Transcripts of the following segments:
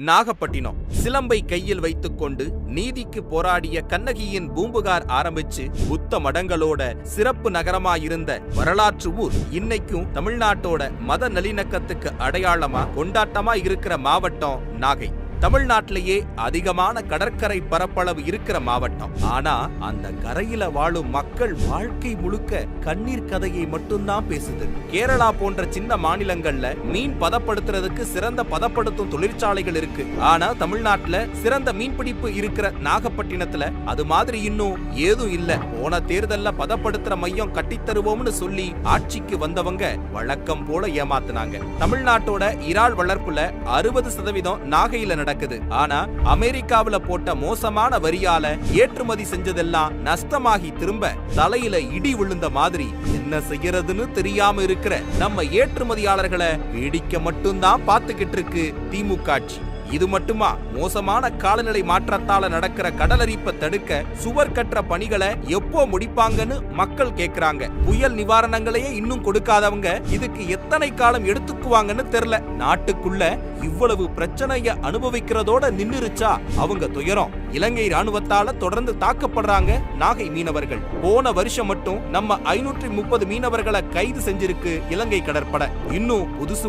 நாகப்பட்டினம். சிலம்பை கையில் வைத்துக்கொண்டு நீதிக்கு போராடிய கண்ணகியின் பூம்புகார் ஆரம்பிச்சு புத்த மடங்களோட சிறப்பு நகரமாயிருந்த வரலாற்று ஊர் இன்னைக்கும் தமிழ்நாட்டோட மத நல்லிணக்கத்துக்கு அடையாளமா கொண்டாட்டமா இருக்கிற மாவட்டம் நாகை. தமிழ்நாட்டிலேயே அதிகமான கடற்கரை பரப்பளவு இருக்கிற மாவட்டம். ஆனா அந்த கரையில வாழும் மக்கள் வாழ்க்கை முழுக்க கண்ணீர் கதையை மட்டும்தான் பேசுது. கேரளா போன்ற சின்ன மாநிலங்கள்ல மீன் பதப்படுத்துறதுக்கு சிறந்த பதப்படுத்தும் தொழிற்சாலைகள் இருக்கு. ஆனா தமிழ்நாட்டுல சிறந்த மீன்பிடிப்பு இருக்கிற நாகப்பட்டினத்துல அது மாதிரி இன்னும் ஏதும் இல்ல. போன தேர்தல்ல பதப்படுத்துற மையம் கட்டித்தருவோம்னு சொல்லி ஆட்சிக்கு வந்தவங்க வழக்கம் போல ஏமாத்துனாங்க. தமிழ்நாட்டோட இறால் வளர்ப்புல 60% நாகையில நடக்குது. ஆனா அமெரிக்காவுல போட்ட மோசமான வரியால ஏற்றுமதி செஞ்சதெல்லாம் நஷ்டமாகி திரும்ப தலையில இடி விழுந்த மாதிரி என்ன செய்யறதுன்னு தெரியாம இருக்கிற நம்ம ஏற்றுமதியாளர்களை வேடிக்கை மட்டும்தான் பார்த்துக்கிட்டு இருக்கு திமுக ஆட்சி. இது மட்டுமா, மோசமான காலநிலை மாற்றத்தால நடக்கிற கடலரிப்பை தடுக்க சுவர் கட்டுற பணிகளை எப்போ முடிப்பாங்கன்னு மக்கள் கேக்குறாங்க. புயல் நிவாரணங்களையே இன்னும் கொடுக்காதவங்க இதுக்கு எத்தனை காலம் எடுத்துக்குவாங்கன்னு தெரியல. நாட்டுக்குள்ள இவ்வளவு பிரச்சனைய அனுபவிக்கிறதோட நின்னுருச்சா அவங்க துயரம்? இலங்கை ராணுவத்தால தொடர்ந்து தாக்கப்படுறாங்க நாகை மீனவர்கள். போன வருஷம் மட்டும் நம்ம 530 மீனவர்களை கைது செஞ்சிருக்கு இலங்கை கடற்படை. இன்னும்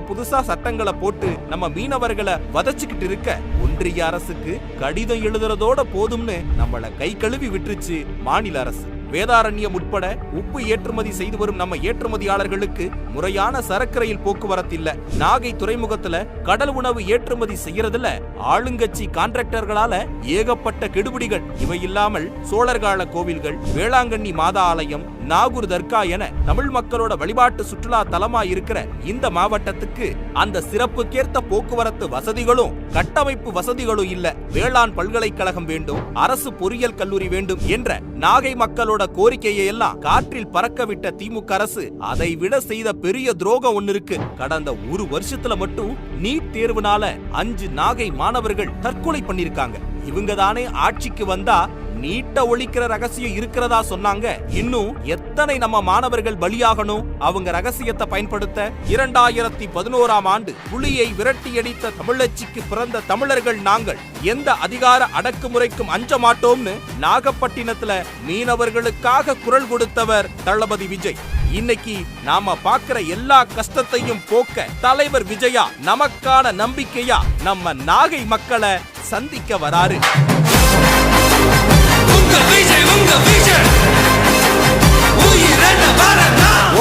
புதுசா சட்டங்களை போட்டு நம்ம மீனவர்களை வதச்சுக்கிட்டு இருக்க ஒன்றிய அரசுக்கு கடிதம் எழுதுறதோட போதும்னு நம்மள கை கழுவி விட்டுருச்சு மாநில அரசு. வேதாரண்யம் உட்பட உப்பு ஏற்றுமதி செய்து வரும் நம்ம ஏற்றுமதியாளர்களுக்கு முறையான சரக்கு ரயில் போக்குவரத்து இல்ல. நாகை துறைமுகத்துல கடல் உணவு ஏற்றுமதி செய்யறதுல ஆளுங்கட்சி கான்ட்ராக்டர்களால ஏகப்பட்ட கெடுபிடிகள். இவை இல்லாமல் சோழர்கால கோவில்கள், வேளாங்கண்ணி மாதா ஆலயம், நாகூர் தர்கா என தமிழ் மக்களோட வழிபாட்டு சுற்றுலா தலமா இருக்கிற இந்த மாவட்டத்துக்கு அந்த சிறப்புக்கேற்ற போக்குவரத்து வசதிகளும் கட்டமைப்பு வசதிகளும் இல்ல. வேளாண் பல்கலைக்கழகம் வேண்டும், அரசு பொறியியல் கல்லூரி வேண்டும் என்ற நாகை மக்களோட கோரிக்கையை எல்லாம் காற்றில் பறக்க விட்ட திமுக அரசு அதை விட செய்த பெரிய துரோகம் ஒன்னு இருக்கு. கடந்த ஒரு வருஷத்துல மட்டும் நீட் தேர்வுனால 5 நாகை மாணவர்கள் தற்கொலை பண்ணிருக்காங்க. இவங்க தானே ஆட்சிக்கு வந்தா நீட்ட ஒழிக்கிற ரகசியம் இருக்கிறதா சொன்னாங்க. இன்னும் எத்தனை நம்ம மாணவர்கள் பலியாகணும் அவங்க ரகசியத்தை பயன்படுத்த? 2011ஆம் ஆண்டு புலியை விரட்டியடித்த தமிழச்சிக்கு பிறந்த தமிழர்கள் நாங்கள் எந்த அதிகார அடக்குமுறைக்கும் அஞ்ச மாட்டோம்னு நாகப்பட்டினத்துல மீனவர்களுக்காக குரல் கொடுத்தவர் தளபதி விஜய். இன்னைக்கு நாம பாக்குற எல்லா கஷ்டத்தையும் போக்க தலைவர் விஜயா நமக்கான நம்பிக்கையா நம்ம நாகை மக்களை சந்திக்க வராரு.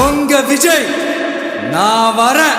உங்க விஜய் நான் வரேன்.